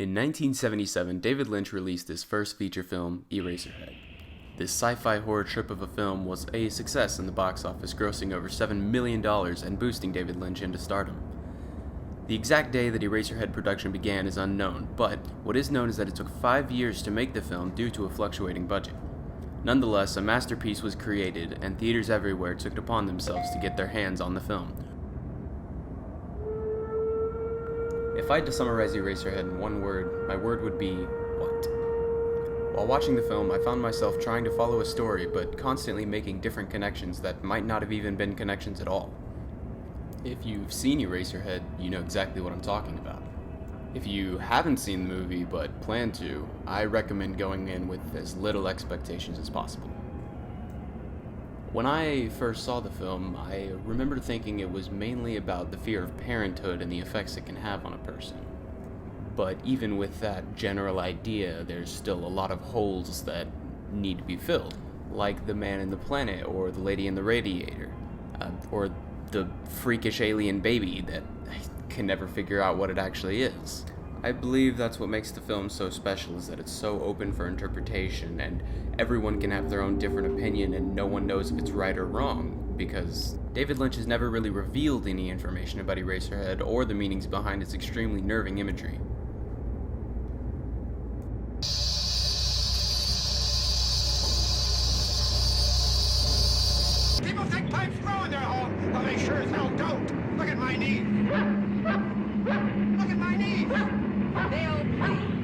In 1977, David Lynch released his first feature film, Eraserhead. This sci-fi horror trip of a film was a success in the box office, grossing over $7 million and boosting David Lynch into stardom. The exact day that Eraserhead production began is unknown, but what is known is that it took 5 years to make the film due to a fluctuating budget. Nonetheless, a masterpiece was created, and theaters everywhere took it upon themselves to get their hands on the film. If I had to summarize Eraserhead in one word, my word would be, what? While watching the film, I found myself trying to follow a story, but constantly making different connections that might not have even been connections at all. If you've seen Eraserhead, you know exactly what I'm talking about. If you haven't seen the movie but plan to, I recommend going in with as little expectations as possible. When I first saw the film, I remember thinking it was mainly about the fear of parenthood and the effects it can have on a person. But even with that general idea, there's still a lot of holes that need to be filled, like the man in the planet, or the lady in the radiator, or the freakish alien baby that I can never figure out what it actually is. I believe that's what makes the film so special, is that it's so open for interpretation, and everyone can have their own different opinion, and no one knows if it's right or wrong, because David Lynch has never really revealed any information about Eraserhead or the meanings behind its extremely nerving imagery. People think pipes grow in their home, but they sure as hell don't. Look at my knee. Look at my knee. They'll bleed.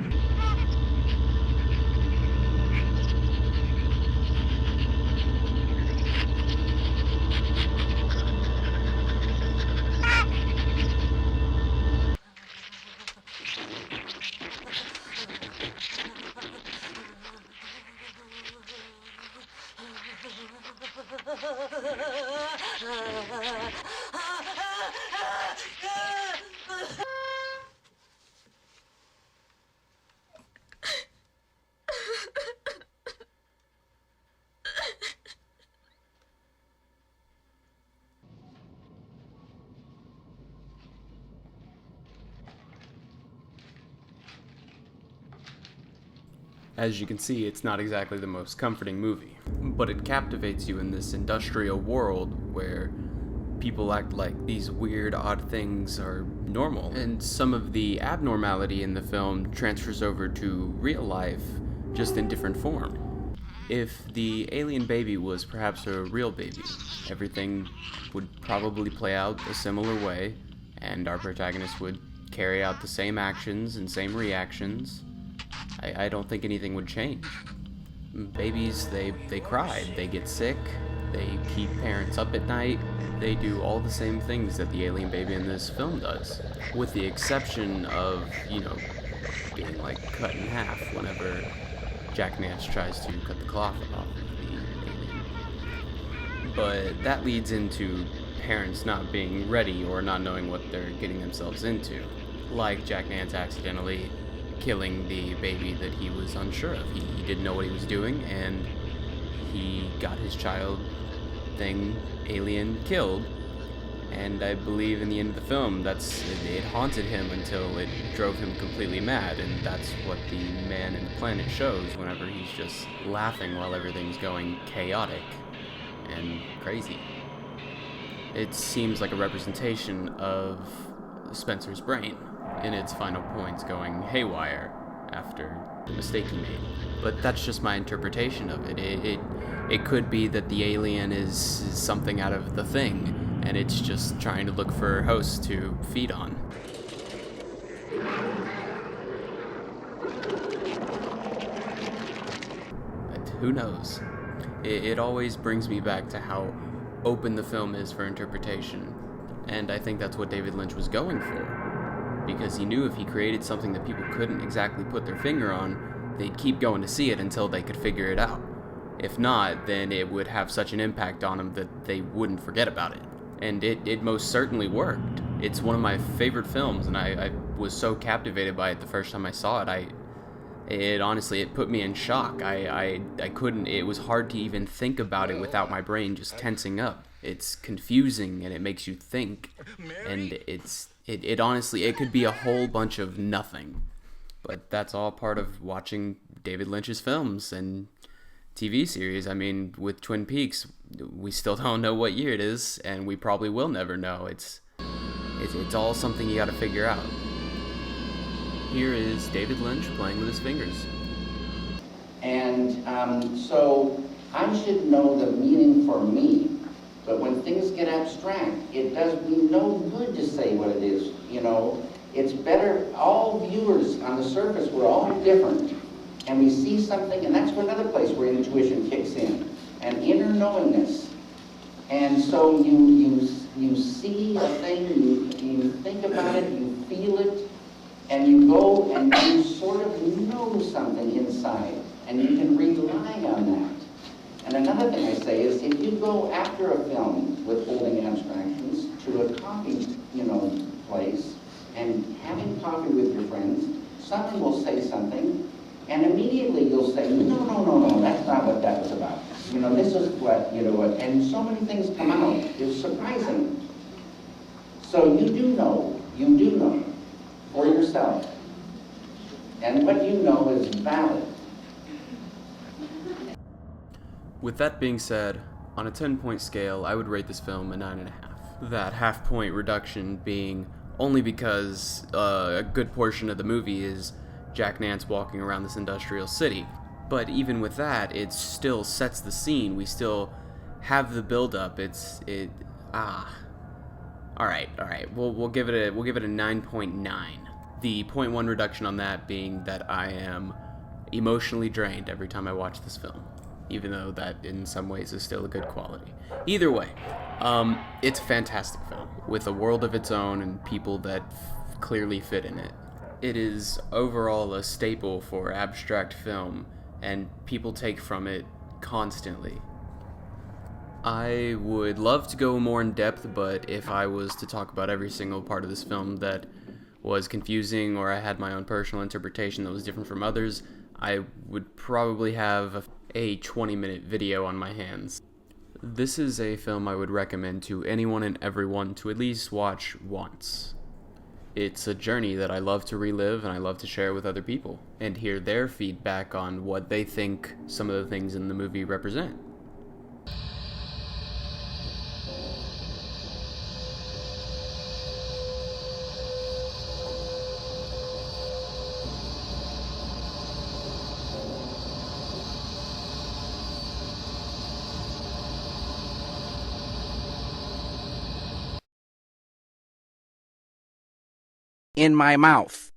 As you can see, it's not exactly the most comforting movie, but it captivates you in this industrial world where people act like these weird, odd things are normal, and some of the abnormality in the film transfers over to real life, just in different form. If the alien baby was perhaps a real baby, everything would probably play out a similar way, and our protagonist would carry out the same actions and same reactions. I don't think anything would change. Babies, they cry, they get sick, they keep parents up at night, they do all the same things that the alien baby in this film does. With the exception of, being like cut in half whenever Jack Nance tries to cut the cloth off of the alien. But that leads into parents not being ready or not knowing what they're getting themselves into. Like Jack Nance accidentally killing the baby that he was unsure of. He didn't know what he was doing, and he got his child thing, alien, killed. And I believe in the end of the film, it haunted him until it drove him completely mad, and that's what the man in the planet shows whenever he's just laughing while everything's going chaotic and crazy. It seems like a representation of Spencer's brain in its final points going haywire after the mistake he made. But that's just my interpretation of it. It could be that the alien is something out of The Thing, and it's just trying to look for hosts to feed on. But who knows? It always brings me back to how open the film is for interpretation, and I think that's what David Lynch was going for. Because he knew if he created something that people couldn't exactly put their finger on, they'd keep going to see it until they could figure it out. If not, then it would have such an impact on them that they wouldn't forget about it. And it most certainly worked. It's one of my favorite films, and I was so captivated by it the first time I saw it. It honestly, it put me in shock. I couldn't, it was hard to even think about it without my brain just tensing up. It's confusing, and it makes you think, and it honestly, it could be a whole bunch of nothing. But that's all part of watching David Lynch's films and TV series. I mean, with Twin Peaks, we still don't know what year it is, and we probably will never know. It's all something you got to figure out. Here is David Lynch playing with his fingers. And so I should know the meaning for me, but when things get abstract, it does me no good to say what it is, you know. It's better, all viewers on the surface, we're all different, and we see something, and that's another place where intuition kicks in, and inner knowingness. And so you see a thing, you think about it, you feel it, and you go and you sort of know something inside, and you can rely on that. And another thing I say is, if you go after a film with holding abstractions to a coffee, place, and having coffee with your friends, someone will say something, and immediately you'll say, no, that's not what that was about. This is what, and so many things come out. It's surprising. So you do know for yourself. And what you know is valid. With that being said, on a 10-point scale, I would rate this film a 9.5. That half-point reduction being only because a good portion of the movie is Jack Nance walking around this industrial city. But even with that, it still sets the scene. We still have the build-up. Alright. We'll give it a 9.9. The 0.1 reduction on that being that I am emotionally drained every time I watch this film, even though that in some ways is still a good quality. Either way, it's a fantastic film with a world of its own and people that clearly fit in it. It is overall a staple for abstract film, and people take from it constantly. I would love to go more in depth, but if I was to talk about every single part of this film that was confusing or I had my own personal interpretation that was different from others, I would probably have a 20-minute video on my hands. This is a film I would recommend to anyone and everyone to at least watch once. It's a journey that I love to relive and I love to share with other people and hear their feedback on what they think some of the things in the movie represent. In my mouth.